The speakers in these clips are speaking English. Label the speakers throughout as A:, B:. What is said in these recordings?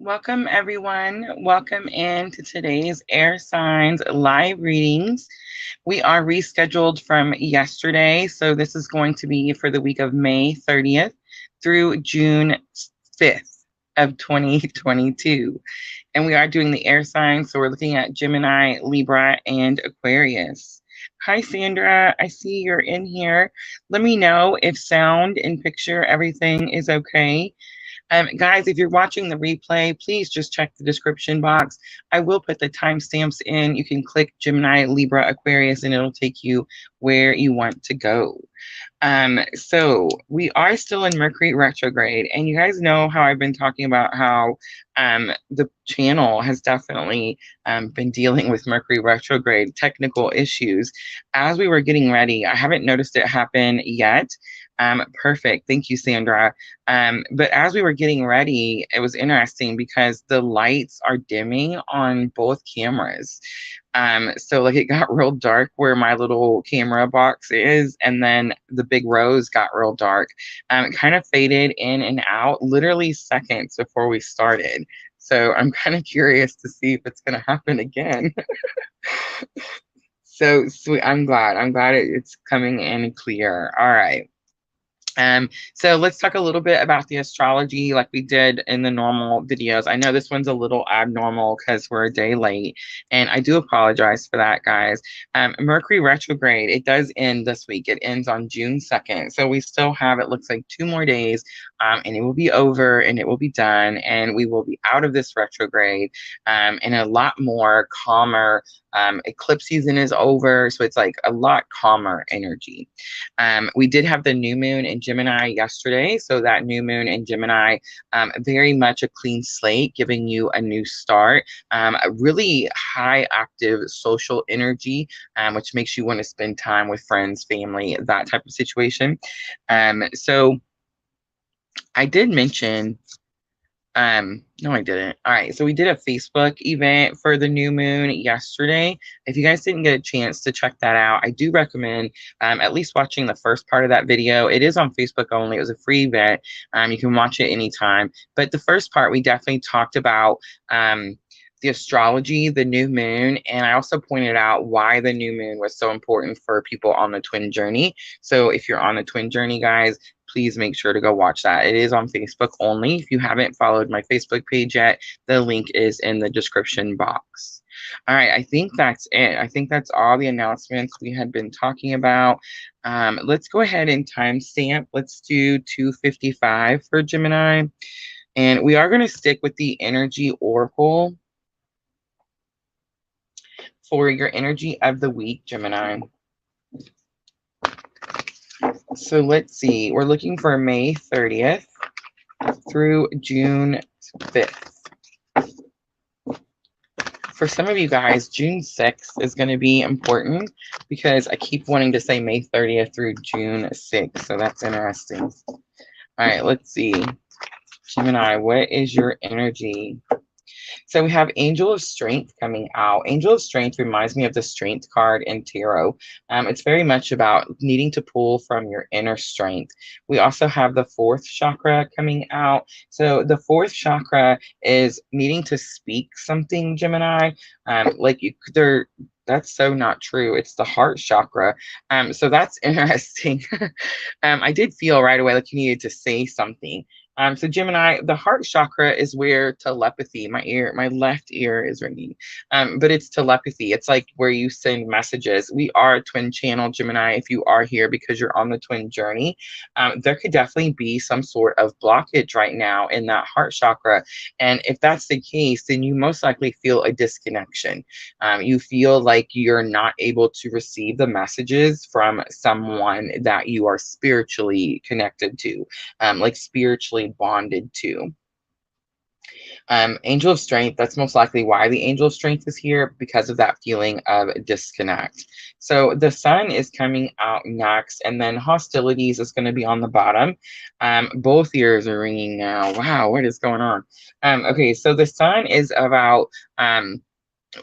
A: Welcome, everyone. Welcome into today's Air Signs live readings. We are rescheduled from yesterday, so this is going to be for the week of May 30th through June 5th of 2022. And we are doing the air signs, so we're looking at Gemini, Libra, and Aquarius. Hi, Sandra. I see you're in here. Let me know if sound and picture, everything is okay. Guys, if you're watching the replay, please just check the description box. I will put the timestamps in. You can click Gemini, Libra, Aquarius, and it'll take you where you want to go. So we are still in Mercury retrograde, and you guys know how I've been talking about how the channel has definitely been dealing with Mercury retrograde technical issues. As we were getting ready, I haven't noticed it happen yet. Perfect. Thank you, Sandra. But as we were getting ready, it was interesting because the lights are dimming on both cameras. So like it got real dark where my little camera box is, and then the big rose got real dark. It kind of faded in and out literally seconds before we started. So I'm kind of curious to see if it's going to happen again. So sweet. I'm glad. It's coming in clear. All right. So let's talk a little bit about the astrology like we did in the normal videos. I know this one's a little abnormal because we're a day late, and I do apologize for that, guys. Mercury retrograde, it does end this week. It ends on June 2nd. So we still have, it looks like 2 more days, and it will be over and it will be done, and we will be out of this retrograde and a lot more calmer. Eclipse season is over, so it's like a lot calmer energy. We did have the new moon in Gemini yesterday, so that new moon in Gemini, very much a clean slate, giving you a new start, a really high active social energy, which makes you want to spend time with friends, family, that type of situation. So I did mention no, I didn't. All right. So we did a Facebook event for the new moon yesterday. If you guys didn't get a chance to check that out, I do recommend at least watching the first part of that video. It is on Facebook only. It was a free event. You can watch it anytime. But the first part, we definitely talked about the astrology, the new moon, and I also pointed out why the new moon was so important for people on the twin journey. So if you're on the twin journey, guys, please make sure to go watch that. It is on Facebook only. If you haven't followed my Facebook page yet, the link is in the description box. All right, I think that's it. I think that's all the announcements we had been talking about. Let's go ahead and timestamp. Let's do 2:55 for Gemini. And we are going to stick with the energy oracle for your energy of the week, Gemini. So let's see. We're looking for May 30th through June 5th. For some of you guys, June 6th is going to be important because I keep wanting to say May 30th through June 6th. So that's interesting. All right, let's see. Gemini, what is your energy? So we have Angel of Strength coming out. Angel of Strength reminds me of the Strength card in Tarot. It's very much about needing to pull from your inner strength. We also have the 4th chakra coming out. So the 4th chakra is needing to speak something, Gemini. That's so not true. It's the heart chakra. So that's interesting. I did feel right away like you needed to say something. So Gemini, the heart chakra is where telepathy, my left ear is ringing, but it's telepathy. It's like where you send messages. We are a twin channel, Gemini. If you are here because you're on the twin journey, there could definitely be some sort of blockage right now in that heart chakra. And if that's the case, then you most likely feel a disconnection. You feel like you're not able to receive the messages from someone that you are spiritually connected to, like spiritually bonded to. Angel of Strength, that's most likely why the Angel of Strength is here, because of that feeling of disconnect. So the Sun is coming out next, and then Hostilities is going to be on the bottom. Both ears are ringing now. Wow, what is going on? Okay, so the Sun is about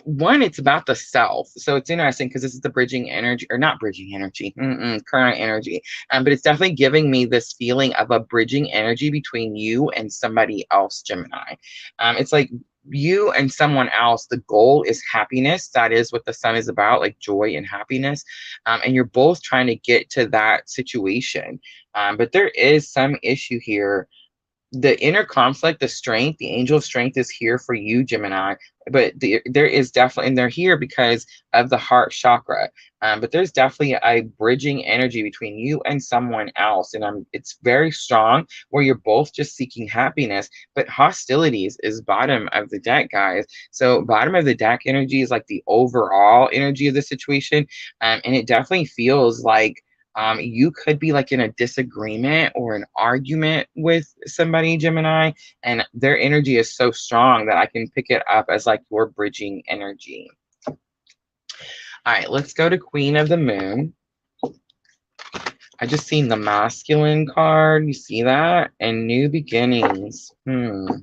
A: one, it's about the self. So it's interesting because this is the bridging energy, or not bridging energy, current energy. But it's definitely giving me this feeling of a bridging energy between you and somebody else, Gemini. It's like you and someone else, the goal is happiness. That is what the sun is about, like joy and happiness. And you're both trying to get to that situation. But there is some issue here. The inner conflict, the strength, the angel of strength is here for you, Gemini. But there is definitely, and they're here because of the heart chakra. But there's definitely a bridging energy between you and someone else. And it's very strong where you're both just seeking happiness. But hostilities is bottom of the deck, guys. So bottom of the deck energy is like the overall energy of the situation. And it definitely feels like you could be like in a disagreement or an argument with somebody, Gemini, and their energy is so strong that I can pick it up as like your bridging energy. All right, let's go to Queen of the Moon. I just seen the masculine card. You see that? And new beginnings. All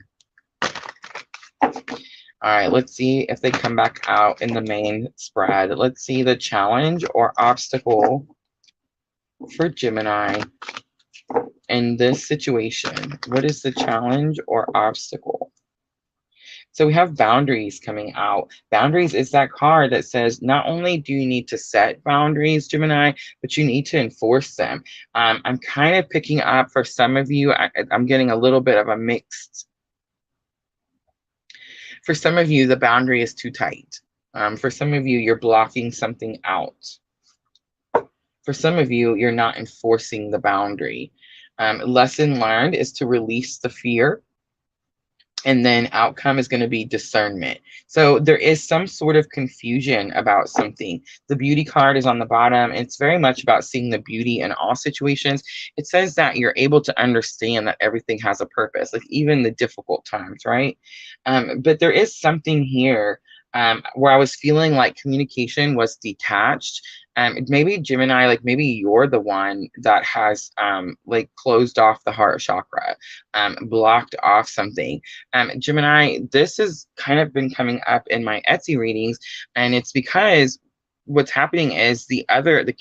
A: right, let's see if they come back out in the main spread. Let's see the challenge or obstacle for Gemini in this situation. What is the challenge or obstacle? So we have boundaries coming out. Boundaries is that card that says not only do you need to set boundaries, Gemini, but you need to enforce them. I'm kind of picking up for some of you, I'm getting a little bit of a mixed. For some of you, the boundary is too tight. For some of you, you're blocking something out. For some of you, you're not enforcing the boundary. Lesson learned is to release the fear. And then outcome is going to be discernment. So there is some sort of confusion about something. The beauty card is on the bottom. It's very much about seeing the beauty in all situations. It says that you're able to understand that everything has a purpose, like even the difficult times, right? But there is something here where I was feeling like communication was detached. Maybe Gemini, like maybe you're the one that has like closed off the heart chakra, blocked off something. Gemini, this has kind of been coming up in my Etsy readings, and it's because what's happening is the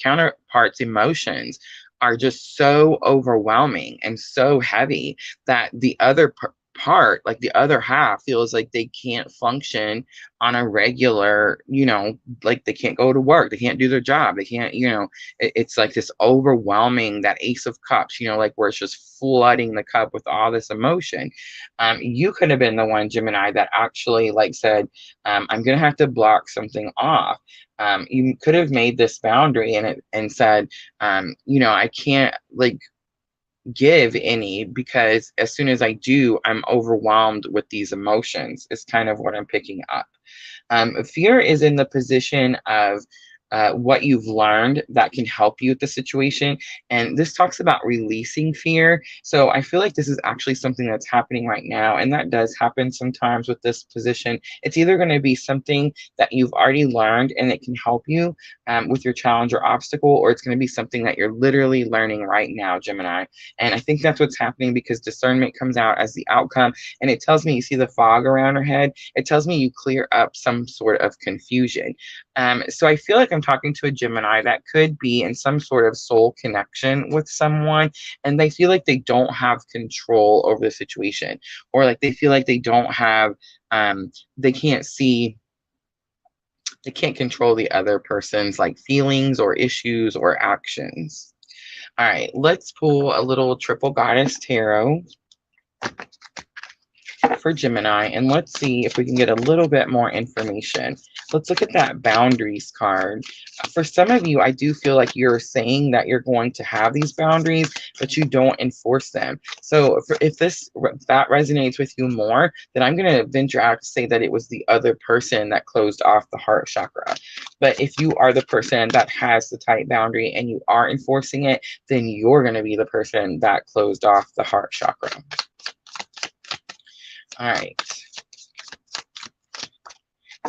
A: counterpart's emotions are just so overwhelming and so heavy that the other part, like the other half, feels like they can't function on a regular, like they can't go to work, they can't do their job, they can't, it's like this overwhelming, that Ace of Cups, like where it's just flooding the cup with all this emotion. You could have been the one, Gemini, that actually like said, I'm gonna have to block something off. You could have made this boundary and said, I can't like give any, because as soon as I do, I'm overwhelmed with these emotions, is kind of what I'm picking up. Fear is in the position of what you've learned that can help you with the situation. And this talks about releasing fear. So I feel like this is actually something that's happening right now. And that does happen sometimes with this position. It's either going to be something that you've already learned and it can help you with your challenge or obstacle, or it's going to be something that you're literally learning right now, Gemini. And I think that's what's happening because discernment comes out as the outcome. And it tells me, you see the fog around her head, it tells me you clear up some sort of confusion. So I feel like I'm talking to a Gemini that could be in some sort of soul connection with someone, and they feel like they don't have control over the situation, or like they feel like they don't have, they can't control the other person's like feelings or issues or actions. All right, let's pull a little triple goddess tarot for Gemini, and let's see if we can get a little bit more information. Let's look at that boundaries card. For some of you, I do feel like you're saying that you're going to have these boundaries, but you don't enforce them. So if that resonates with you more, then I'm going to venture out to say that it was the other person that closed off the heart chakra. But if you are the person that has the tight boundary and you are enforcing it, then you're going to be the person that closed off the heart chakra. All right.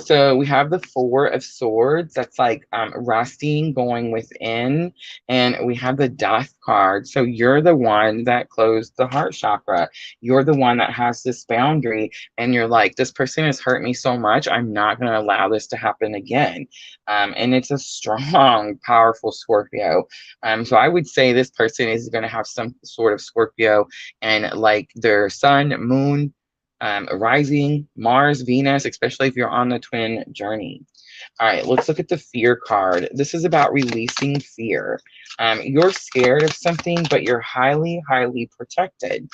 A: So we have the Four of Swords. That's like resting, going within. And we have the Death card. So you're the one that closed the heart chakra. You're the one that has this boundary. And you're like, this person has hurt me so much. I'm not going to allow this to happen again. And it's a strong, powerful Scorpio. So I would say this person is going to have some sort of Scorpio and like their sun, moon, rising, Mars, Venus, especially if you're on the twin journey. All right, let's look at the fear card. This is about releasing fear. You're scared of something, but you're highly, highly protected.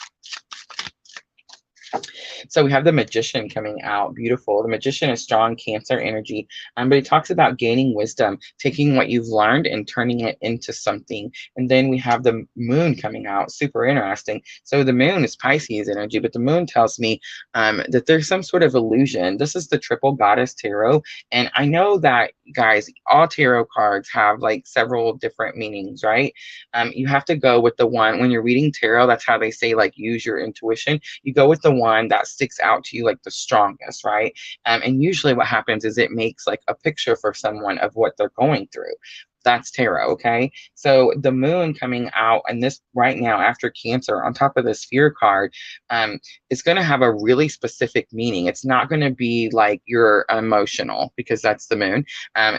A: So we have the Magician coming out. Beautiful. The Magician is strong Cancer energy, but it talks about gaining wisdom, taking what you've learned and turning it into something. And then we have the Moon coming out. Super interesting. So the Moon is Pisces energy, but the Moon tells me that there's some sort of illusion. This is the Triple Goddess Tarot. And I know that, guys, all tarot cards have like several different meanings, right? You have to go with the one, when you're reading tarot, that's how they say, like, use your intuition. You go with the one that sticks out to you like the strongest, right? And usually what happens is it makes like a picture for someone of what they're going through. That's tarot, okay? So the Moon coming out, and this right now after Cancer, on top of this fear card, it's going to have a really specific meaning. It's not going to be like you're emotional, because that's the Moon.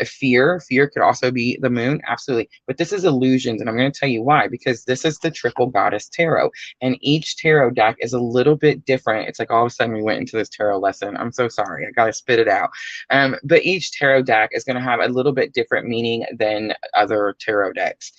A: Fear could also be the Moon, absolutely. But this is illusions, and I'm going to tell you why, because this is the Triple Goddess Tarot, and each tarot deck is a little bit different. It's like all of a sudden we went into this tarot lesson. I'm so sorry. I got to spit it out. But each tarot deck is going to have a little bit different meaning than other tarot decks.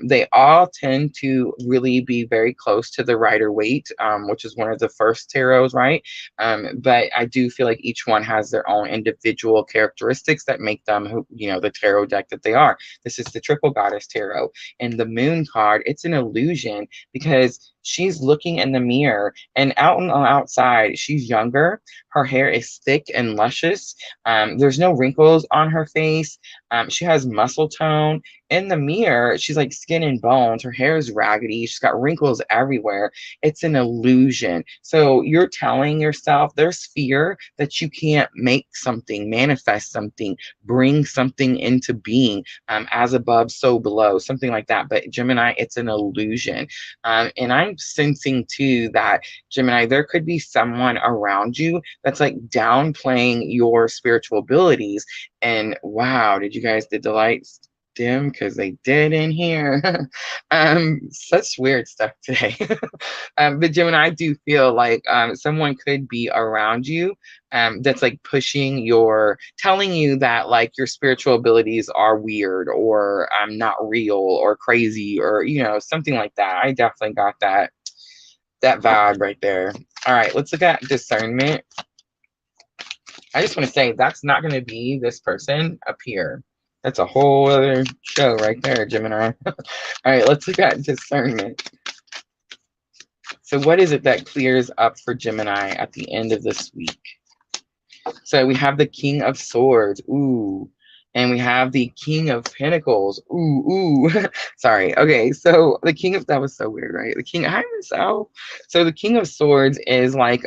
A: They all tend to really be very close to the Rider-Waite, which is one of the first tarots, right? But I do feel like each one has their own individual characteristics that make them, the tarot deck that they are. This is the Triple Goddess Tarot. And the Moon card, it's an illusion because she's looking in the mirror, and out on the outside, she's younger. Her hair is thick and luscious. There's no wrinkles on her face. She has muscle tone. In the mirror, she's like skin and bones. Her hair is raggedy. She's got wrinkles everywhere. It's an illusion. So you're telling yourself there's fear that you can't make something, manifest something, bring something into being, as above, so below, something like that. But Gemini, it's an illusion. And I'm sensing too that, Gemini, there could be someone around you that's like downplaying your spiritual abilities. And wow, did you guys, did the lights dim? Because they did in here. Such weird stuff today. But Gemini, I do feel like someone could be around you that's like telling you that like your spiritual abilities are weird or not real or crazy or something like that. I definitely got that vibe right there. All right, let's look at discernment. I just want to say that's not going to be this person up here. That's a whole other show right there, Gemini. All right, let's look at discernment. So what is it that clears up for Gemini at the end of this week? So we have the King of Swords. Ooh. And we have the King of Pentacles. Ooh. Sorry. Okay, so the King of, that was so weird, right? The King, hi, Miss Al. So the King of Swords is like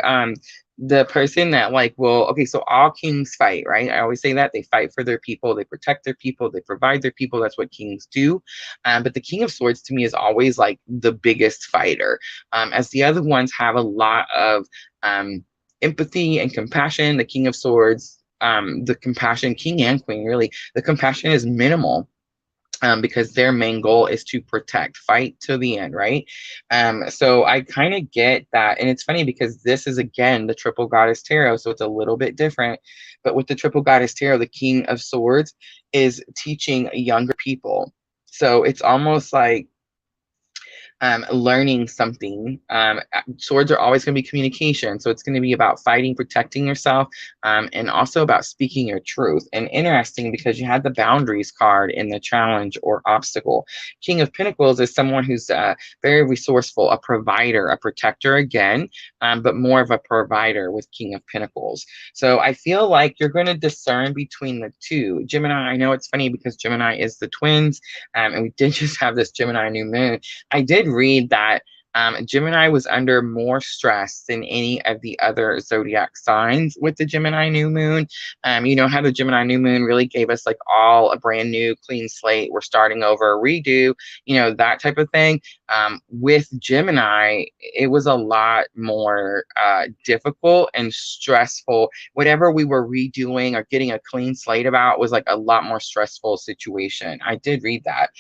A: the person that like so all kings fight, right? I always say that they fight for their people, they protect their people, they provide their people. That's what kings do. But the King of Swords to me is always like the biggest fighter, as the other ones have a lot of empathy and compassion. The King of Swords, the compassion, king and queen, really, the compassion is minimal. Because their main goal is to protect, fight to the end, right? So I kind of get that. And it's funny because this is, again, the Triple Goddess Tarot, so it's a little bit different. But with the Triple Goddess Tarot, the King of Swords is teaching younger people. So it's almost like learning something. Swords are always going to be communication. So it's going to be about fighting, protecting yourself, and also about speaking your truth. And interesting because you had the boundaries card in the challenge or obstacle. King of Pentacles is someone who's very resourceful, a provider, a protector again, but more of a provider with King of Pentacles. So I feel like you're going to discern between the two. Gemini, I know it's funny because Gemini is the twins, and we did just have this Gemini new moon. I did read that Gemini was under more stress than any of the other zodiac signs with the Gemini new moon. You know how the Gemini new moon really gave us like all a brand new clean slate. We're starting over, redo, you know, that type of thing. With Gemini, it was a lot more difficult and stressful. Whatever we were redoing or getting a clean slate about was like a lot more stressful situation. I did read that.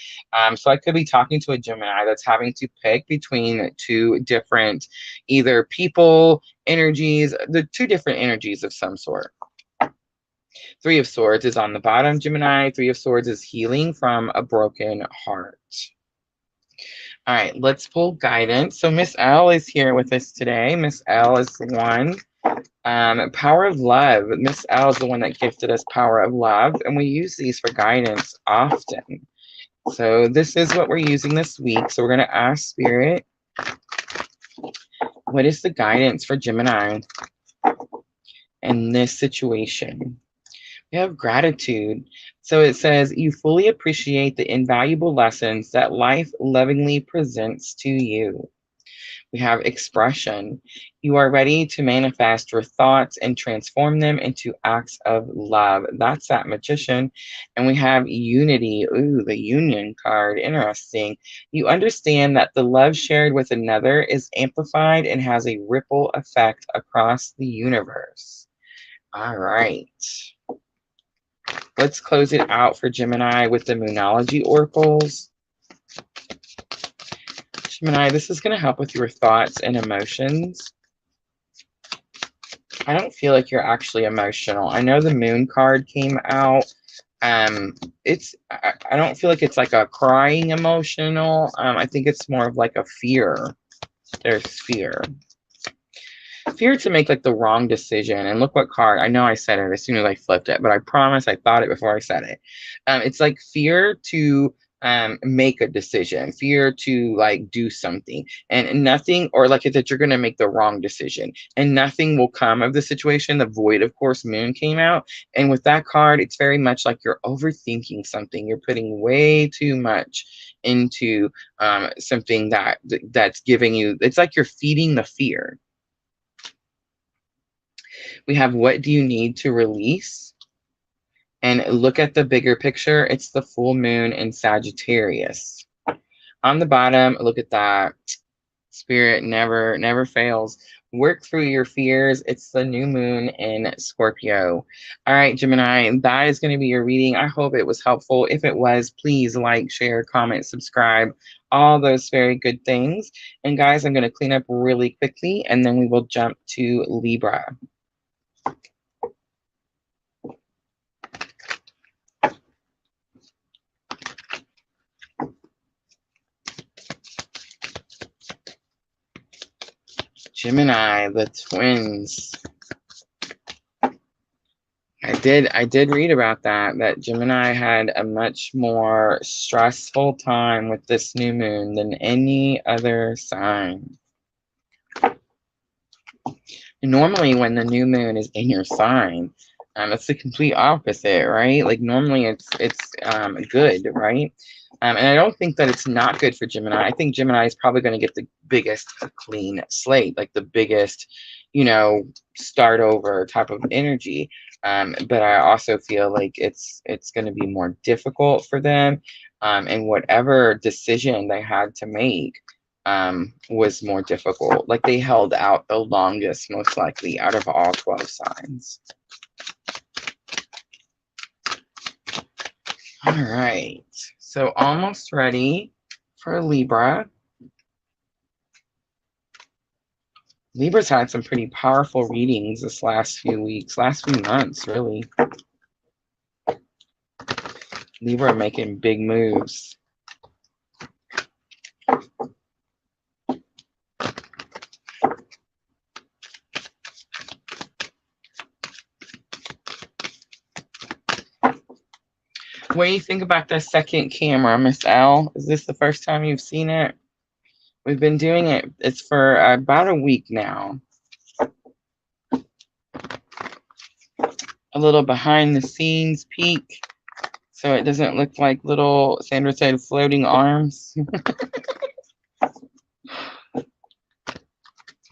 A: So I could be talking to a Gemini that's having to pick between two different either people, energies, the two different energies of some sort. Three of Swords is on the bottom, Gemini. Three of Swords is healing from a broken heart. All right, let's pull guidance. So Miss L is here with us today. Miss L is the one. Power of Love. Miss L is the one that gifted us Power of Love, and we use these for guidance often. So this is what we're using this week. So we're going to ask Spirit, what is the guidance for Gemini in this situation? We have gratitude. So it says, you fully appreciate the invaluable lessons that life lovingly presents to you. We have expression. You are ready to manifest your thoughts and transform them into acts of love. That's that Magician. And we have unity. Ooh, the Union card. Interesting. You understand that the love shared with another is amplified and has a ripple effect across the universe. All right. Let's close it out for Gemini with the Moonology oracles. Gemini, this is going to help with your thoughts and emotions. I don't feel like you're actually emotional. I know the Moon card came out. I don't feel like it's like a crying emotional. I think it's more of like a fear. There's fear. Fear to make like the wrong decision. And look what card. I know I said it as soon as I flipped it, but I promise I thought it before I said it. It's like fear to make a decision, fear to like do something, and nothing, or like that you're going to make the wrong decision and nothing will come of the situation. The Void, of course, Moon came out, and with that card, it's very much like you're overthinking something. You're putting way too much into something that's giving you, it's like you're feeding the fear. We have, what do you need to release? And look at the bigger picture. It's the full moon in Sagittarius. On the bottom, look at that. Spirit never fails. Work through your fears. It's the new moon in Scorpio. All right, Gemini, that is going to be your reading. I hope it was helpful. If it was, please like, share, comment, subscribe, all those very good things. And guys, I'm going to clean up really quickly, and then we will jump to Libra. Gemini, the twins. I did read about that Gemini had a much more stressful time with this new moon than any other sign. Normally when the new moon is in your sign, it's the complete opposite, right? Like normally it's good, right? And I don't think that it's not good for Gemini. I think Gemini is probably going to get the biggest clean slate, like the biggest, you know, start over type of energy. But I also feel like it's going to be more difficult for them. And whatever decision they had to make was more difficult. Like they held out the longest, most likely, out of all 12 signs. All right, so almost ready for Libra. Libra's had some pretty powerful readings this last few weeks, last few months, really. Libra making big moves. What do you think about the second camera, Miss L? Is this the first time you've seen it? We've been doing it. It's for about a week now. A little behind the scenes peek, so it doesn't look like little, Sandra said, floating arms.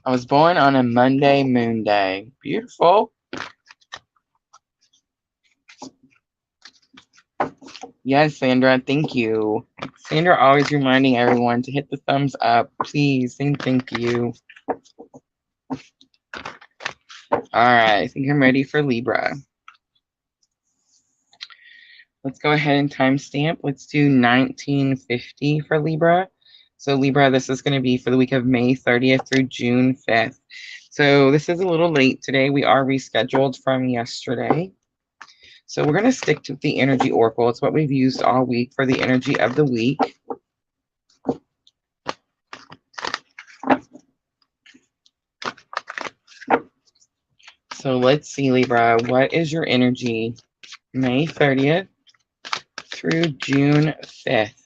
A: I was born on a Monday moon day. Beautiful. Yes, Sandra, thank you. Sandra always reminding everyone to hit the thumbs up. Please, and thank you. All right, I think I'm ready for Libra. Let's go ahead and timestamp. Let's do 1950 for Libra. So Libra, this is going to be for the week of May 30th through June 5th. So this is a little late today. We are rescheduled from yesterday. So we're going to stick to the energy oracle. It's what we've used all week for the energy of the week. So let's see, Libra, what is your energy May 30th through June 5th?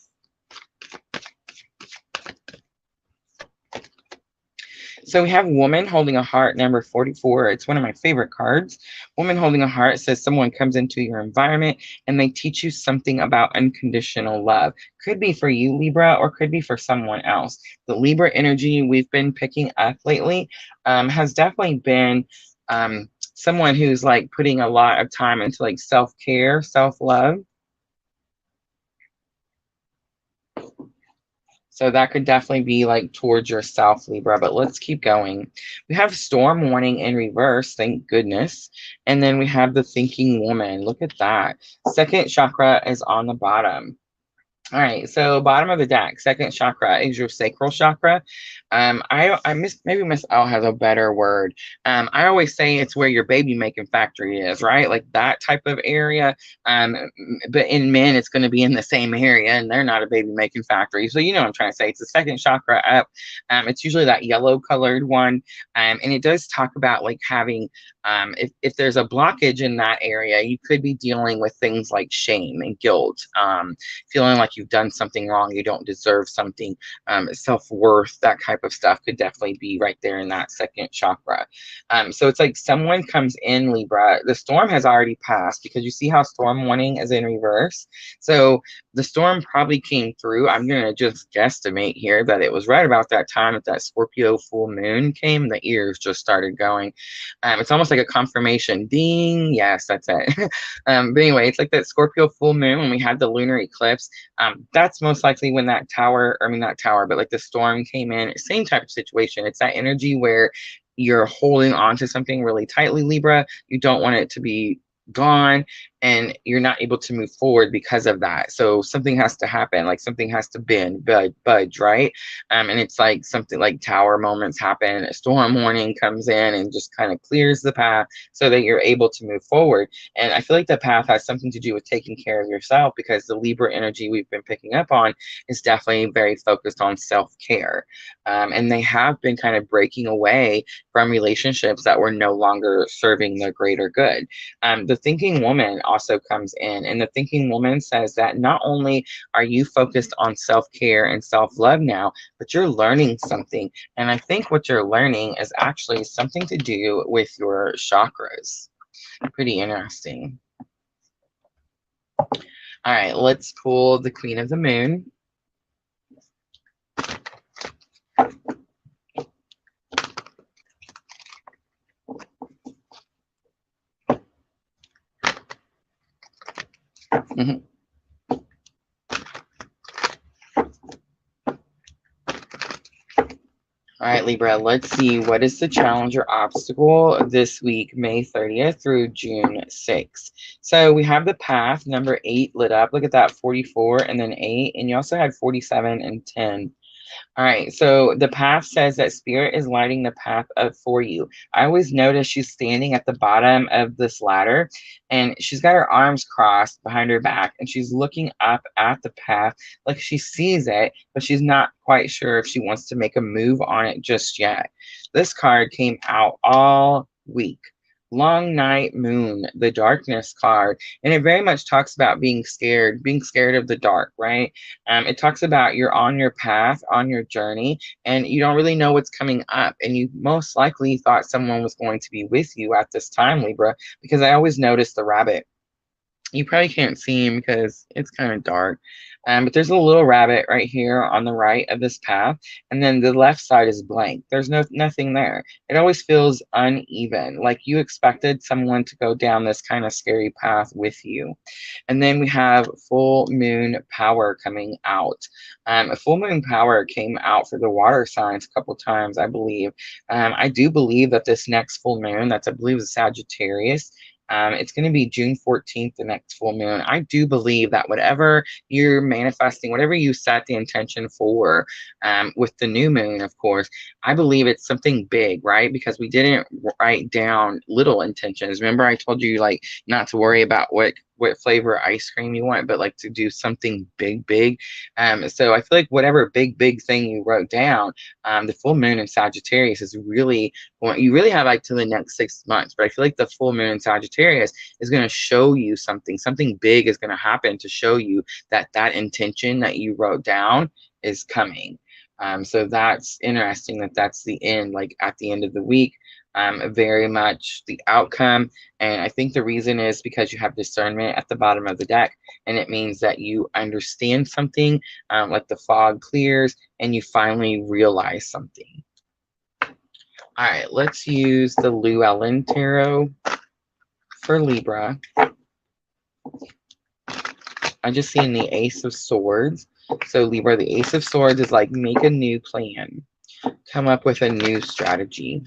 A: So we have Woman Holding a Heart, number 44. It's one of my favorite cards. Woman Holding a Heart says someone comes into your environment and they teach you something about unconditional love. Could be for you, Libra, or could be for someone else. The Libra energy we've been picking up lately has definitely been someone who's like putting a lot of time into like self-care, self-love. So that could definitely be like towards yourself, Libra, but let's keep going. We have Storm Warning in reverse, thank goodness. And then we have the Thinking Woman. Look at that. Second chakra is on the bottom. All right, so bottom of the deck, second chakra is your sacral chakra. Maybe Miss L has a better word. I always say it's where your baby making factory is, right? Like that type of area. But in men, it's going to be in the same area, and they're not a baby making factory. So you know what I'm trying to say. It's the second chakra up. It's usually that yellow colored one, and it does talk about like having. If there's a blockage in that area, you could be dealing with things like shame and guilt, feeling like you've done something wrong, you don't deserve something, self-worth, that type of stuff could definitely be right there in that second chakra. So it's like someone comes in, Libra, the storm has already passed because you see how Storm Warning is in reverse. So the storm probably came through. I'm going to just guesstimate here that it was right about that time that Scorpio full moon came. The ears just started going. It's almost like a confirmation. Ding. Yes, that's it. But anyway, it's like that Scorpio full moon when we had the lunar eclipse. That's most likely when that tower, I mean, not tower, but like the storm came in. Same type of situation. It's that energy where you're holding on to something really tightly, Libra. You don't want it to be gone and you're not able to move forward because of that. So something has to happen, like something has to bend, budge, right? And it's like something like tower moments happen, a storm warning comes in and just kind of clears the path so that you're able to move forward. And I feel like the path has something to do with taking care of yourself, because the Libra energy we've been picking up on is definitely very focused on self-care. And they have been kind of breaking away from relationships that were no longer serving the greater good. The Thinking Woman also comes in, and the Thinking Woman says that not only are you focused on self-care and self-love now, but you're learning something. And I think what you're learning is actually something to do with your chakras. Pretty interesting. All right, let's pull the Queen of the Moon. Mm-hmm. All right, Libra, let's see. What is the challenge or obstacle this week, May 30th through June 6th? So we have the path, number 8 lit up. Look at that, 44 and then 8. And you also had 47 and 10. All right, so the path says that Spirit is lighting the path up for you. I always notice she's standing at the bottom of this ladder, and she's got her arms crossed behind her back, and she's looking up at the path like she sees it, but she's not quite sure if she wants to make a move on it just yet. This card came out all week. Long Night Moon, the darkness card, and it very much talks about being scared of the dark, right? It talks about you're on your path, on your journey, and you don't really know what's coming up, and you most likely thought someone was going to be with you at this time, Libra, because I always notice the rabbit. You probably can't see him because it's kind of dark. But there's a little rabbit right here on the right of this path, and then the left side is blank. There's nothing there. It always feels uneven, like you expected someone to go down this kind of scary path with you. And then we have full moon power coming out. Full moon power came out for the water signs a couple times, I believe. I do believe that this next full moon, that's I believe is Sagittarius, it's going to be June 14th, the next full moon. I do believe that whatever you're manifesting, whatever you set the intention for, with the new moon, of course, I believe it's something big, right? Because we didn't write down little intentions. Remember, I told you like not to worry about what flavor ice cream you want, but like to do something big, big. So I feel like whatever big thing you wrote down, the full moon in Sagittarius is really, well, you really have like to the next 6 months, but I feel like the full moon in Sagittarius is going to show you something big is going to happen to show you that that intention that you wrote down is coming. So that's interesting that that's the end, like at the end of the week, very much the outcome. And I think the reason is because you have discernment at the bottom of the deck, and it means that you understand something, like the fog clears and you finally realize something. All right, let's use the Llewellyn Tarot for Libra. I just seen the Ace of Swords. So Libra, the Ace of Swords is like make a new plan, come up with a new strategy.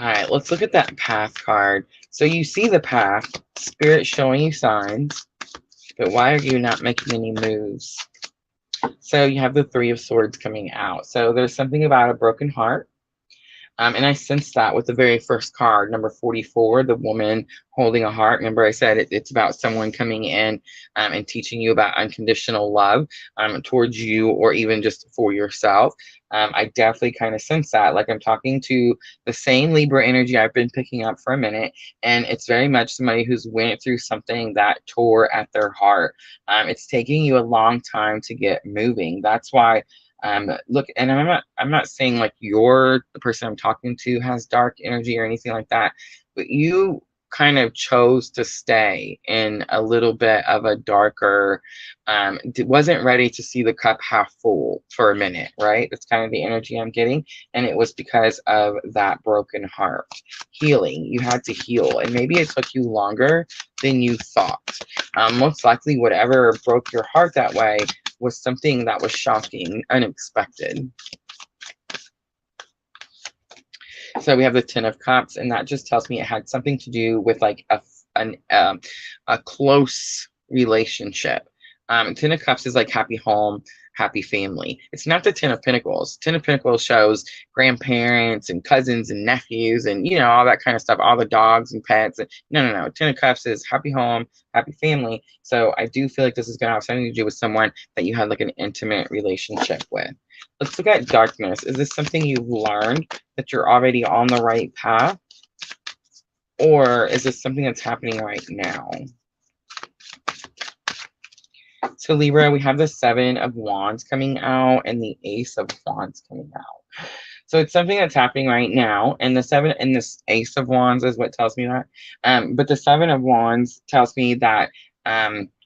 A: All right, let's look at that path card. So you see the path, Spirit showing you signs, but why are you not making any moves? So you have the Three of Swords coming out. So there's something about a broken heart. And I sensed that with the very first card, number 44, the woman holding a heart. Remember, I said it's about someone coming in, and teaching you about unconditional love, towards you, or even just for yourself. I definitely kind of sense that. Like I'm talking to the same Libra energy I've been picking up for a minute, and it's very much somebody who's went through something that tore at their heart. It's taking you a long time to get moving. That's why. Look, and I'm not saying like you're the person I'm talking to has dark energy or anything like that, but you kind of chose to stay in a little bit of a darker, wasn't ready to see the cup half full for a minute, right? That's kind of the energy I'm getting. And it was because of that broken heart. Healing. You had to heal. And maybe it took you longer than you thought. Most likely, whatever broke your heart that way was something that was shocking, unexpected. So we have the Ten of Cups, and that just tells me it had something to do with like a close relationship. Ten of Cups is like happy home, happy family. It's not the Ten of Pentacles. Ten of Pentacles shows grandparents and cousins and nephews and all that kind of stuff, all the dogs and pets. No. Ten of Cups is happy home, happy family. So I do feel like this is going to have something to do with someone that you had like an intimate relationship with. Let's look at darkness. Is this something you've learned that you're already on the right path? Or is this something that's happening right now? So Libra, we have the Seven of Wands coming out and the Ace of Wands coming out. So it's something that's happening right now, and the Seven and this Ace of Wands is what tells me that. But the Seven of Wands tells me that,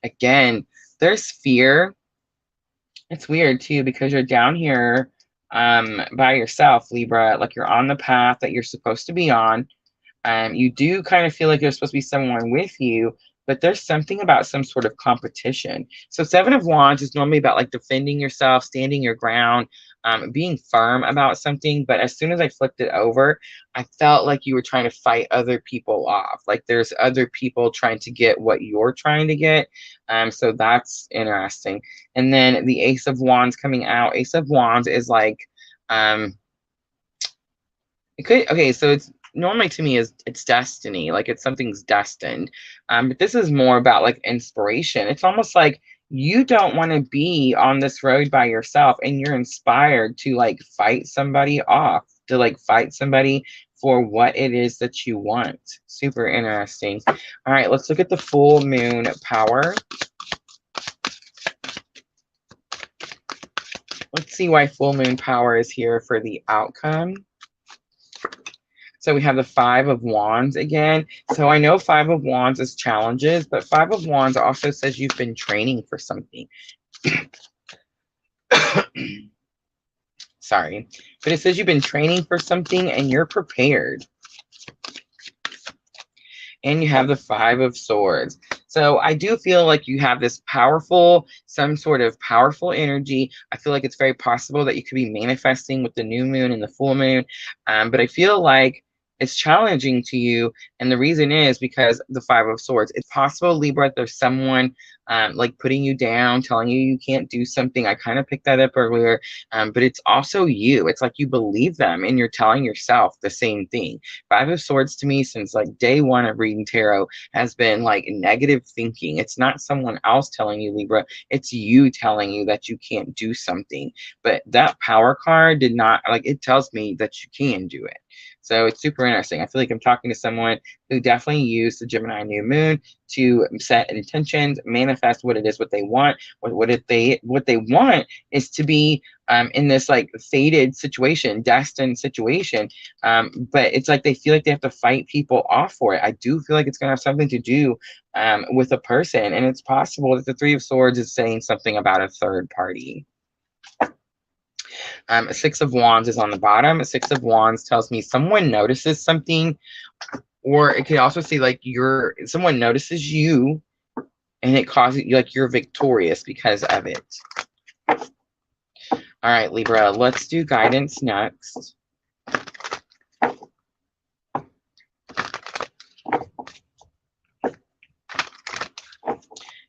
A: again, there's fear. It's weird too because you're down here, by yourself, Libra. Like you're on the path that you're supposed to be on. You do kind of feel like there's supposed to be someone with you, but there's something about some sort of competition. So Seven of Wands is normally about like defending yourself, standing your ground, being firm about something. But as soon as I flipped it over, I felt like you were trying to fight other people off. Like there's other people trying to get what you're trying to get. So that's interesting. And then the Ace of Wands coming out. Ace of Wands is like, okay, so it's normally to me is it's destiny, like it's something's destined. But this is more about like inspiration. It's almost like you don't want to be on this road by yourself, and you're inspired to like fight somebody off, to like fight somebody for what it is that you want. Super interesting. All right, let's look at the full moon power. Let's see why full moon power is here for the outcome. So we have the Five of Wands again. So I know Five of Wands is challenges, but Five of Wands also says you've been training for something. Sorry, but it says you've been training for something and you're prepared. And you have the Five of Swords. So I do feel like you have this powerful, some sort of powerful energy. I feel like it's very possible that you could be manifesting with the new moon and the full moon. But I feel like it's challenging to you. And the reason is because the Five of Swords. It's possible, Libra, there's someone like putting you down, telling you you can't do something. I kind of picked that up earlier. But it's also you. It's like you believe them and you're telling yourself the same thing. Five of Swords to me since like day one of reading tarot has been like negative thinking. It's not someone else telling you, Libra, it's you telling you that you can't do something. But that power card did not, like, it tells me that you can do it. So it's super interesting. I feel like I'm talking to someone who definitely used the Gemini New Moon to set intentions, manifest what it is, what they want. What they want is to be in this like fated situation, destined situation. But it's like they feel like they have to fight people off for it. I do feel like it's going to have something to do with a person, and it's possible that the Three of Swords is saying something about a third party. Six of Wands is on the bottom. Six of Wands tells me someone notices something, or it could also say like someone notices you, and it causes you like you're victorious because of it. All right, Libra, let's do guidance next.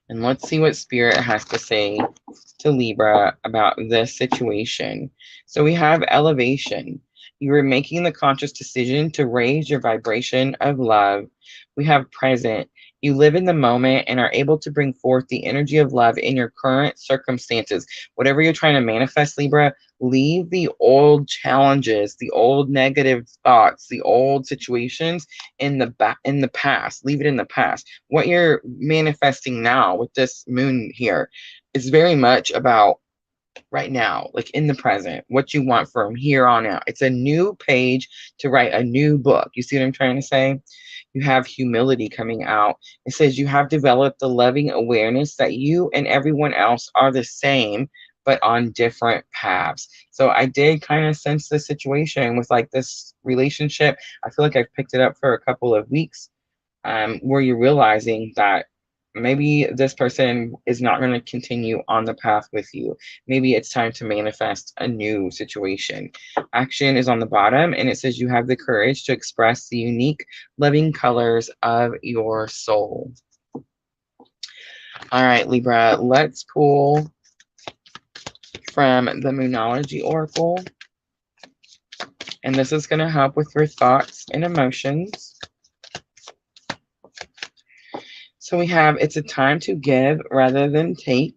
A: And let's see what Spirit has to say to Libra about this situation. So we have elevation. You are making the conscious decision to raise your vibration of love. We have present. You live in the moment and are able to bring forth the energy of love in your current circumstances. Whatever you're trying to manifest, Libra, leave the old challenges, the old negative thoughts, the old situations in the past. Leave it in the past. What you're manifesting now with this moon here is very much about right now, like in the present, what you want from here on out. It's a new page to write a new book. You see what I'm trying to say? You have humility coming out. It says you have developed the loving awareness that you and everyone else are the same, but on different paths. So I did kind of sense the situation with like this relationship. I feel like I've picked it up for a couple of weeks, where you're realizing that maybe this person is not going to continue on the path with you. Maybe it's time to manifest a new situation. Action is on the bottom, and it says you have the courage to express the unique, loving colors of your soul. All right, Libra, let's pull from the Moonology Oracle. And this is going to help with your thoughts and emotions. So we have, it's a time to give rather than take.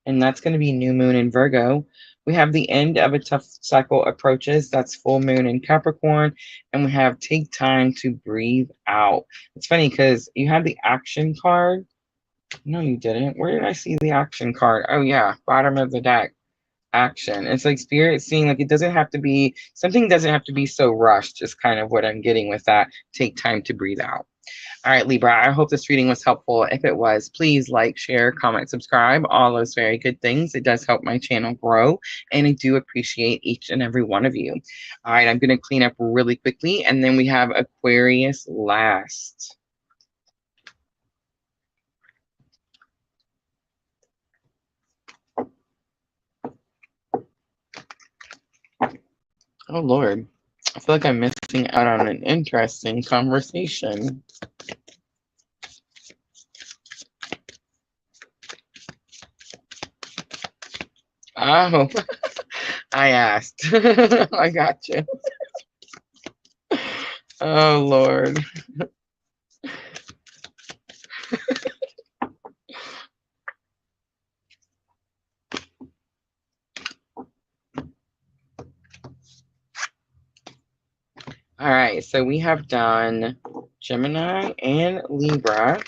A: And that's going to be new moon in Virgo. We have the end of a tough cycle approaches. That's full moon in Capricorn. And we have take time to breathe out. It's funny because you have the action card. No, you didn't. Where did I see the action card? Oh, yeah. Bottom of the deck. Action. It's like Spirit seeing like it doesn't have to be, something doesn't have to be so rushed, is kind of what I'm getting with that. Take time to breathe out. All right, Libra, I hope this reading was helpful. If it was, please like, share, comment, subscribe, all those very good things. It does help my channel grow, and I do appreciate each and every one of you. All right, I'm going to clean up really quickly, and then we have Aquarius last. Oh, Lord. I feel like I'm missing out on an interesting conversation. Oh, I asked. I got you. Oh, Lord. All right, so we have done Gemini and Libra.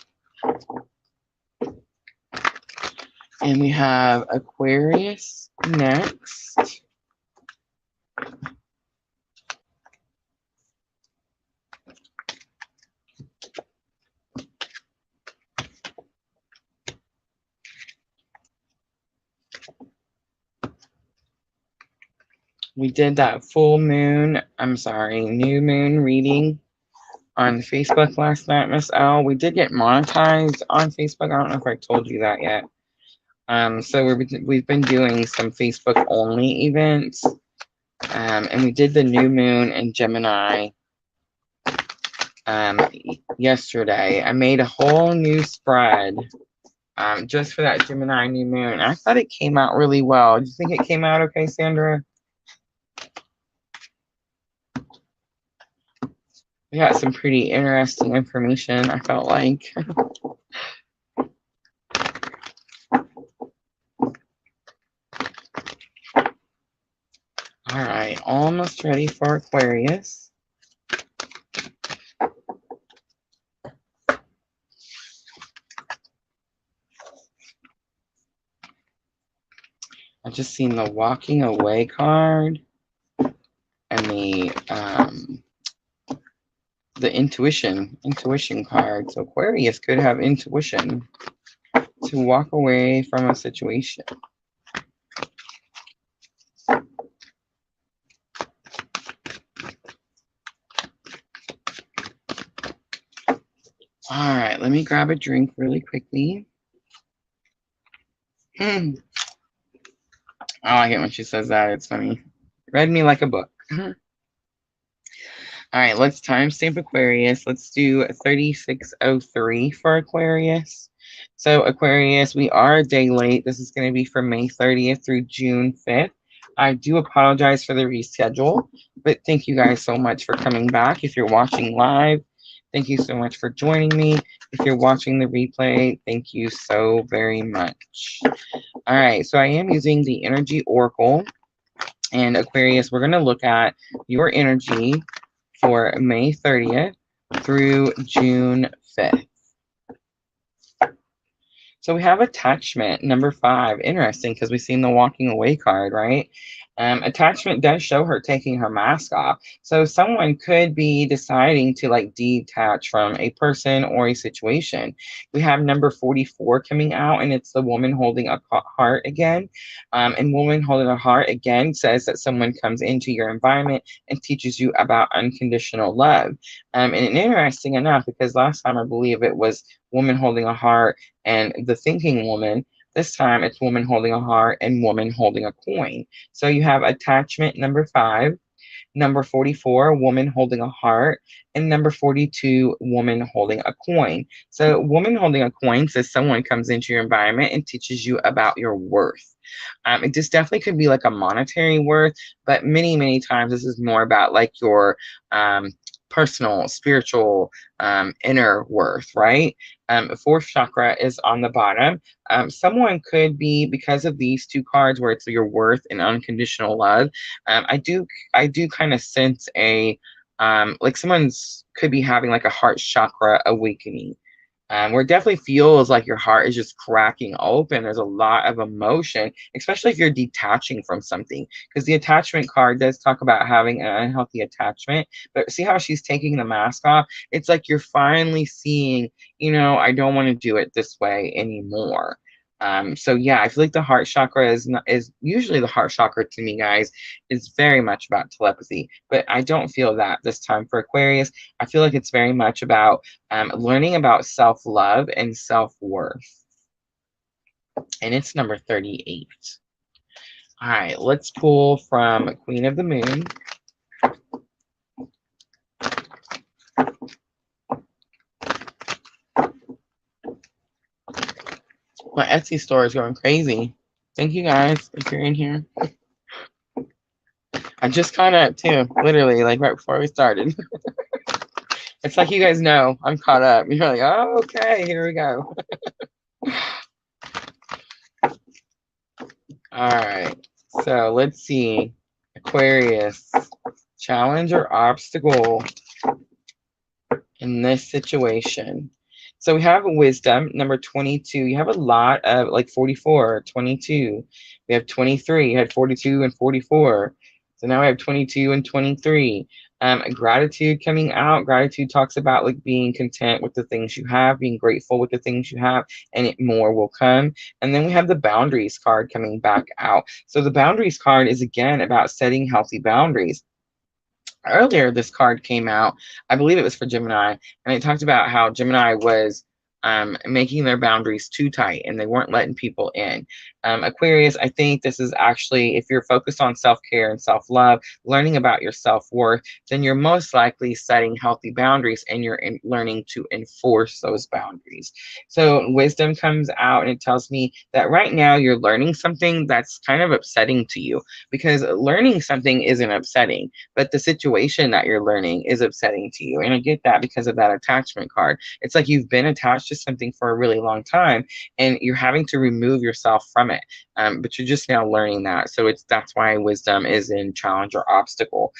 A: And we have Aquarius next. We did that full moon, new moon reading on Facebook last night, Miss L. We did get monetized on Facebook. I don't know if I told you that yet. So we've been doing some Facebook only events. And we did the new moon in Gemini yesterday. I made a whole new spread just for that Gemini new moon. I thought it came out really well. Do you think it came out okay, Sandra? We got some pretty interesting information, I felt like. All right, almost ready for Aquarius. I just seen the walking away card and the intuition card. So Aquarius could have intuition to walk away from a situation. All right, let me grab a drink really quickly. Oh, I get when she says that. It's funny. Read me like a book. All right, let's timestamp Aquarius. Let's do 3603 for Aquarius. So Aquarius, we are a day late. This is going to be from May 30th through June 5th. I do apologize for the reschedule, but thank you guys so much for coming back. If you're watching live, thank you so much for joining me. If you're watching the replay, thank you so very much. All right, so I am using the Energy Oracle. And Aquarius, we're going to look at your energy for May 30th through June 5th. So we have attachment, number 5. Interesting, because we've seen the walking away card, right? Attachment does show her taking her mask off. So someone could be deciding to like detach from a person or a situation. We have number 44 coming out, and it's the woman holding a heart again. And woman holding a heart again says that someone comes into your environment and teaches you about unconditional love. And interesting enough, because last time I believe it was woman holding a heart and the thinking woman. This time it's woman holding a heart and woman holding a coin. So you have attachment number 5, number 44, woman holding a heart, and number 42, woman holding a coin. So woman holding a coin says someone comes into your environment and teaches you about your worth. It just definitely could be like a monetary worth, but many, many times this is more about like your personal, spiritual, inner worth, right? Fourth chakra is on the bottom. Someone could be, because of these two cards where it's your worth and unconditional love, I do kind of sense a like someone's could be having like a heart chakra awakening. Where it definitely feels like your heart is just cracking open. There's a lot of emotion, especially if you're detaching from something, because the attachment card does talk about having an unhealthy attachment. But see how she's taking the mask off? It's like you're finally seeing, I don't want to do it this way anymore. So yeah, I feel like the heart chakra is usually the heart chakra to me, guys, is very much about telepathy, but I don't feel that this time for Aquarius. I feel like it's very much about learning about self-love and self-worth. And it's number 38. All right, let's pull from Queen of the Moon. My Etsy store is going crazy. Thank you guys if you're in here. I just caught up too, literally, like right before we started. It's like you guys know I'm caught up. You're like, oh, okay, here we go. All right, so let's see. Aquarius, challenge or obstacle in this situation. So we have wisdom, number 22. You have a lot of like 44, 22. We have 23. You had 42 and 44. So now we have 22 and 23. Gratitude coming out. Gratitude talks about like being content with the things you have, being grateful with the things you have, and more will come. And then we have the boundaries card coming back out. So the boundaries card is again about setting healthy boundaries. Earlier this card came out, I believe it was for Gemini, and it talked about how Gemini was making their boundaries too tight and they weren't letting people in. Aquarius, I think this is actually, if you're focused on self-care and self-love, learning about your self-worth, then you're most likely setting healthy boundaries and you're learning to enforce those boundaries. So wisdom comes out and it tells me that right now you're learning something that's kind of upsetting to you, because learning something isn't upsetting, but the situation that you're learning is upsetting to you. And I get that because of that attachment card. It's like you've been attached to something for a really long time and you're having to remove yourself from it. But you're just now learning that. So that's why wisdom is in challenge or obstacle.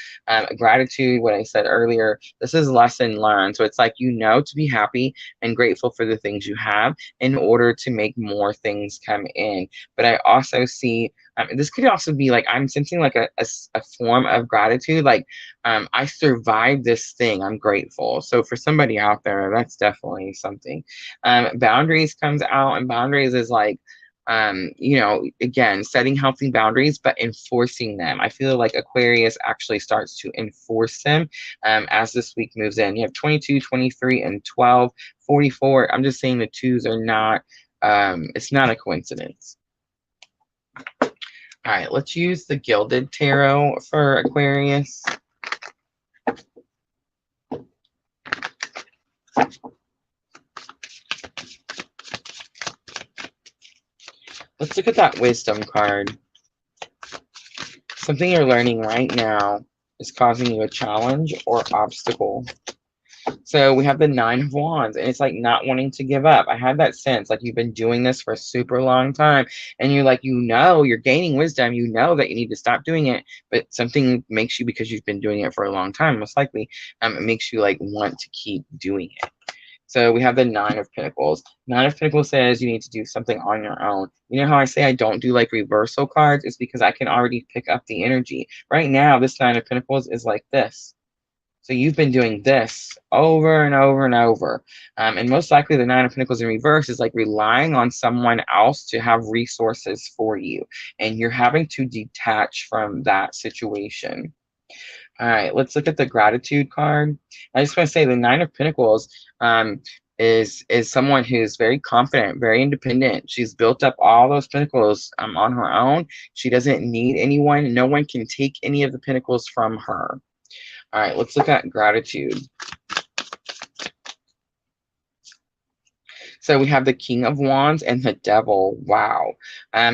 A: Gratitude, what I said earlier, this is lesson learned. So it's like, to be happy and grateful for the things you have in order to make more things come in. But I also see this could also be like, I'm sensing like a form of gratitude. Like, I survived this thing. I'm grateful. So for somebody out there, that's definitely something. Boundaries comes out, and boundaries is like, again, setting healthy boundaries, but enforcing them. I feel like Aquarius actually starts to enforce them as this week moves in. You have 22, 23, and 12, 44. I'm just saying the twos are not, it's not a coincidence. All right, let's use the Gilded Tarot for Aquarius. Let's look at that Wisdom card. Something you're learning right now is causing you a challenge or obstacle. So we have the Nine of Wands, and it's like not wanting to give up. I had that sense like you've been doing this for a super long time, and you're like, you're gaining wisdom, that you need to stop doing it, but something makes you, because you've been doing it for a long time, most likely, it makes you like want to keep doing it. So we have the Nine of Pentacles. Nine of Pentacles says you need to do something on your own. You know how I say I don't do like reversal cards? It's because I can already pick up the energy. Right now, this Nine of Pentacles is like this. So you've been doing this over and over and over. And most likely the Nine of Pentacles in reverse is like relying on someone else to have resources for you. And you're having to detach from that situation. All right, let's look at the Gratitude card. I just want to say the Nine of Pentacles is someone who's very confident, very independent. She's built up all those pentacles on her own. She doesn't need anyone. No one can take any of the pentacles from her. All right, let's look at Gratitude. So we have the King of Wands and the Devil. Wow.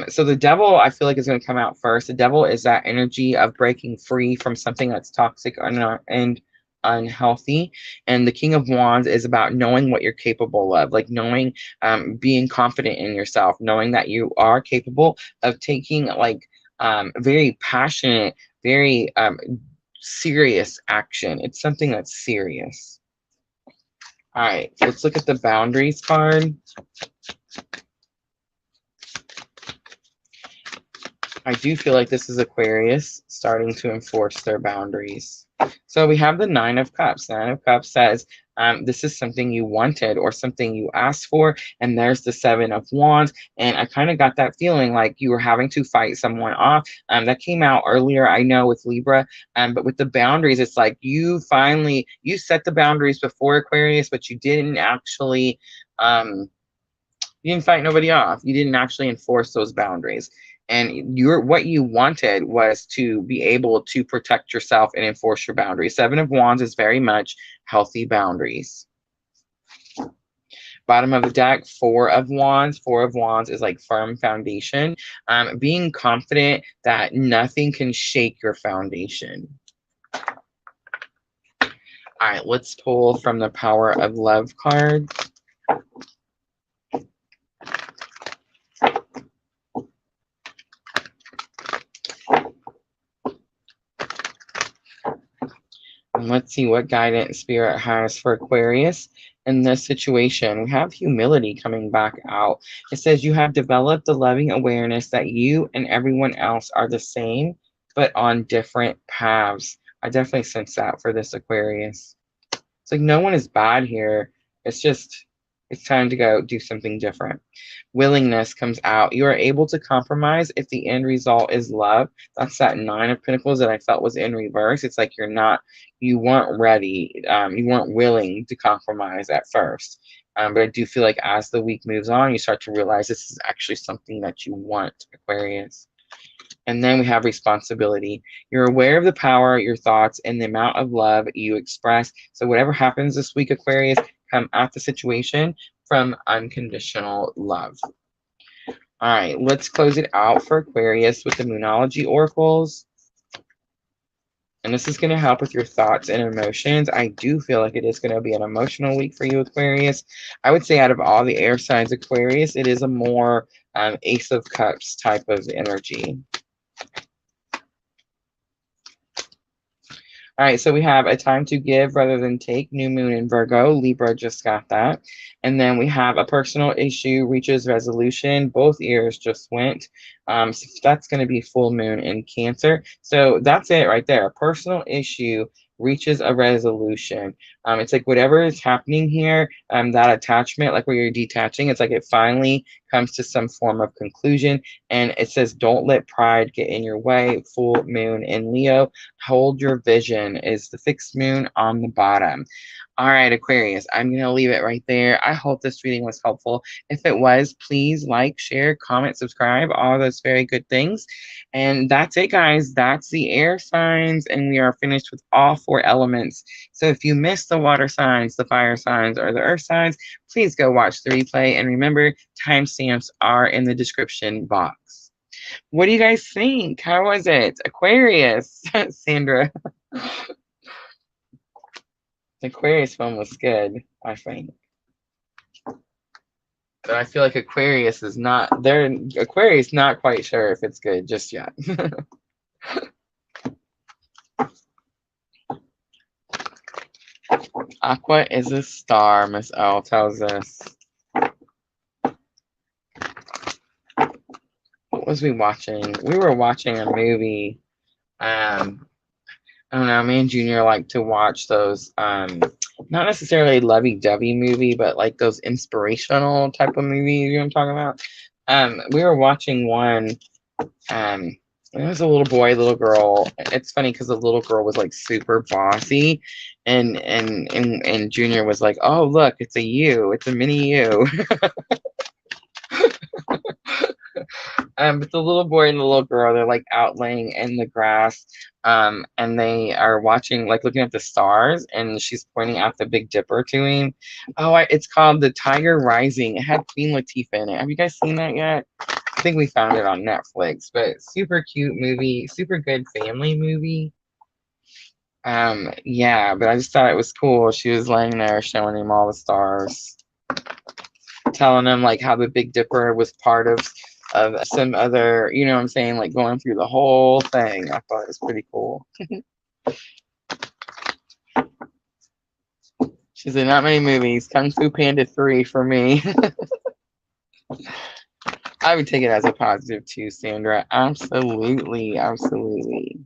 A: So the Devil, I feel like, is going to come out first. The Devil is that energy of breaking free from something that's toxic and unhealthy. And the King of Wands is about knowing what you're capable of, like knowing, being confident in yourself, knowing that you are capable of taking like very passionate, very serious action. It's something that's serious. All right, let's look at the Boundaries card. I do feel like this is Aquarius starting to enforce their boundaries. So we have the Nine of Cups. The Nine of Cups says this is something you wanted or something you asked for. And there's the Seven of Wands. And I kind of got that feeling like you were having to fight someone off. That came out earlier, I know, with Libra. But with the boundaries, it's like you set the boundaries before Aquarius, but you didn't actually, you didn't fight nobody off. You didn't actually enforce those boundaries. And what you wanted was to be able to protect yourself and enforce your boundaries. Seven of Wands is very much healthy boundaries. Bottom of the deck, Four of Wands. Four of Wands is like firm foundation. Being confident that nothing can shake your foundation. All right, let's pull from the Power of Love card. And let's see what guidance Spirit has for Aquarius in this situation. We have humility coming back out. It says you have developed the loving awareness that you and everyone else are the same, but on different paths. I definitely sense that for this Aquarius. It's like no one is bad here. It's just, it's time to go do something different. Willingness comes out. You are able to compromise if the end result is love. That's that Nine of Pentacles that I felt was in reverse. It's like you weren't ready. You weren't willing to compromise at first. But I do feel like as the week moves on, you start to realize this is actually something that you want, Aquarius. And then we have responsibility. You're aware of the power, your thoughts, and the amount of love you express. So whatever happens this week, Aquarius, come at the situation from unconditional love. All right, let's close it out for Aquarius with the Moonology Oracles. And this is going to help with your thoughts and emotions. I do feel like it is going to be an emotional week for you, Aquarius. I would say out of all the air signs, Aquarius, it is a more Ace of Cups type of energy. All right, so we have a time to give rather than take, New Moon in Virgo. Libra just got that. And then we have a personal issue reaches resolution. Both ears just went. So that's going to be full moon in Cancer. So that's it right there. A personal issue reaches a resolution. It's like whatever is happening here, that attachment, like where you're detaching, it's like it finally comes to some form of conclusion. And it says, don't let pride get in your way. Full moon in Leo. Hold your vision is the fixed moon on the bottom. All right, Aquarius, I'm going to leave it right there. I hope this reading was helpful. If it was, please like, share, comment, subscribe, all those very good things. And that's it, guys. That's the air signs, and we are finished with all 4 elements. So if you missed the water signs, the fire signs, or the earth signs, please go watch the replay. And remember, timestamps are in the description box. What do you guys think? How was it? Aquarius, Sandra. The Aquarius one was good, I think. But I feel like Aquarius is not, Aquarius not quite sure if it's good just yet. Aqua is a star, Miss L tells us. What was we watching? We were watching a movie. I don't know, me and Junior like to watch those, not necessarily lovey-dovey movie, but like those inspirational type of movies, you know what I'm talking about? We were watching one, it was a little boy, little girl. It's funny because the little girl was like super bossy, and Junior was like, oh, look, it's a you, it's a mini you. But the little boy and the little girl, they're like out laying in the grass, and they are watching, like looking at the stars, and she's pointing out the Big Dipper to him. Oh, it's called The Tiger Rising. It had Queen Latifah in it. Have you guys seen that yet? I think we found it on Netflix, but super cute movie, super good family movie. Yeah, but I just thought it was cool. She was laying there showing him all the stars, telling him like how the Big Dipper was part of some other, you know what I'm saying, like going through the whole thing. I thought it was pretty cool. She said, not many movies. Kung Fu Panda 3 for me. I would take it as a positive too, Sandra. Absolutely, absolutely.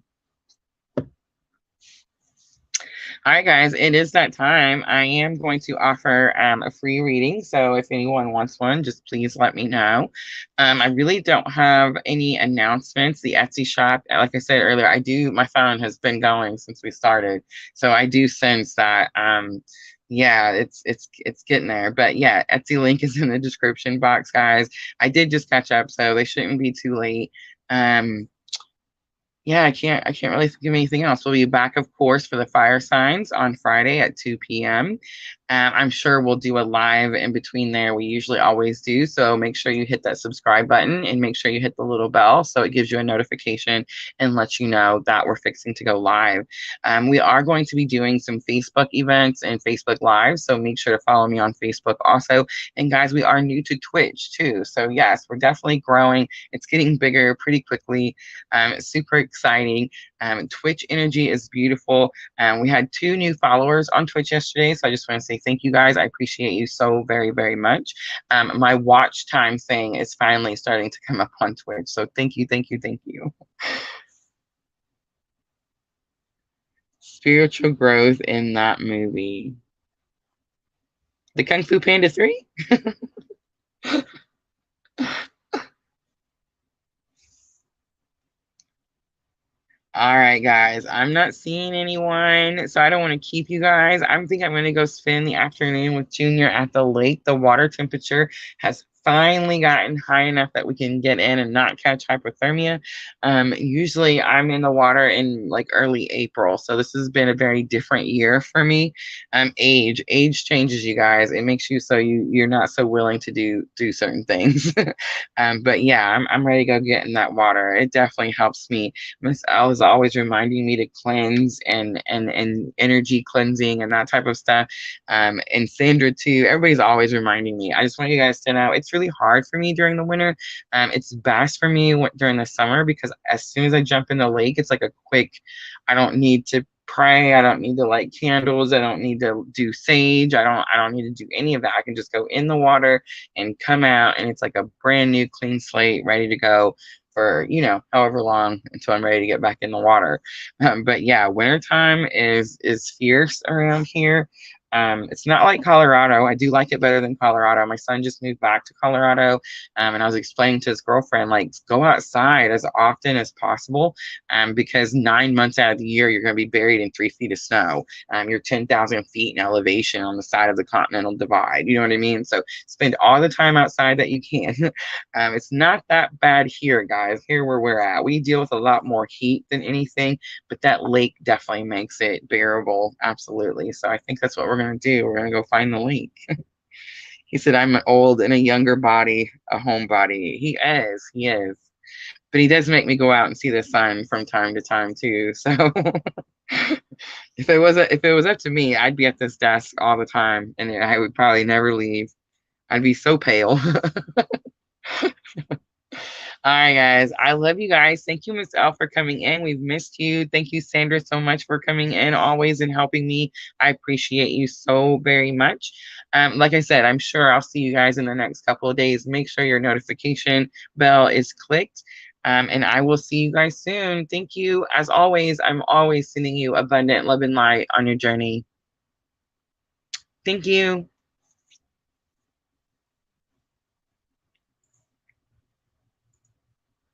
A: All right, guys, it is that time. I am going to offer a free reading. So if anyone wants one, just please let me know. I really don't have any announcements. The Etsy shop, like I said earlier, my phone has been going since we started. So I do sense that, yeah, it's getting there. But yeah, Etsy link is in the description box, guys. I did just catch up, so they shouldn't be too late. Yeah, I can't really think of anything else. We'll be back, of course, for the fire signs on Friday at 2 p.m. I'm sure we'll do a live in between there. We usually always do. So make sure you hit that subscribe button and make sure you hit the little bell so it gives you a notification and lets you know that we're fixing to go live. We are going to be doing some Facebook events and Facebook Lives. So make sure to follow me on Facebook also. And guys, we are new to Twitch too. So yes, we're definitely growing. It's getting bigger pretty quickly. Super exciting. Twitch energy is beautiful. We had 2 new followers on Twitch yesterday. So I just want to say thank you guys. I appreciate you so very, very much. My watch time thing is finally starting to come up on Twitch. So thank you, thank you, thank you. spiritual growth in that movie? The Kung Fu Panda 3? All right, guys. I'm not seeing anyone, so I don't want to keep you guys. I'm going to go spend the afternoon with Junior at the lake. The water temperature has finally gotten high enough that we can get in and not catch hypothermia. Usually I'm in the water in like early April, so this has been a very different year for me. Age changes you guys. It makes you so you're not so willing to do certain things. But yeah, I'm ready to go get in that water. It definitely helps me. Miss L is always reminding me to cleanse and energy cleansing and that type of stuff. And Sandra too. Everybody's always reminding me. I just want you guys to know it's really hard for me during the winter. It's best for me during the summer because as soon as I jump in the lake, it's like a quick. I don't need to pray. I don't need to light candles. I don't need to do sage. I don't need to do any of that. I can just go in the water and come out, and it's like a brand new clean slate, ready to go for however long until I'm ready to get back in the water. But yeah, wintertime is fierce around here. It's not like Colorado. I do like it better than Colorado. My son just moved back to Colorado, and I was explaining to his girlfriend, like, go outside as often as possible, because 9 months out of the year, you're going to be buried in 3 feet of snow. You're 10,000 feet in elevation on the side of the Continental Divide. You know what I mean? So spend all the time outside that you can. It's not that bad here, guys. Here where we're at, we deal with a lot more heat than anything, but that lake definitely makes it bearable. Absolutely. So I think that's what we're gonna do. We're gonna go find the lake. He said I'm old in a younger body, a homebody. He is. But he does make me go out and see the sun from time to time too. So if it was up to me, I'd be at this desk all the time, and I would probably never leave. I'd be so pale. All right, guys. I love you guys. Thank you, Miss L, for coming in. We've missed you. Thank you, Sandra, so much for coming in always and helping me. I appreciate you so very much. Like I said, I'm sure I'll see you guys in the next couple of days. Make sure your notification bell is clicked. And I will see you guys soon. Thank you. As always, I'm always sending you abundant love and light on your journey. Thank you.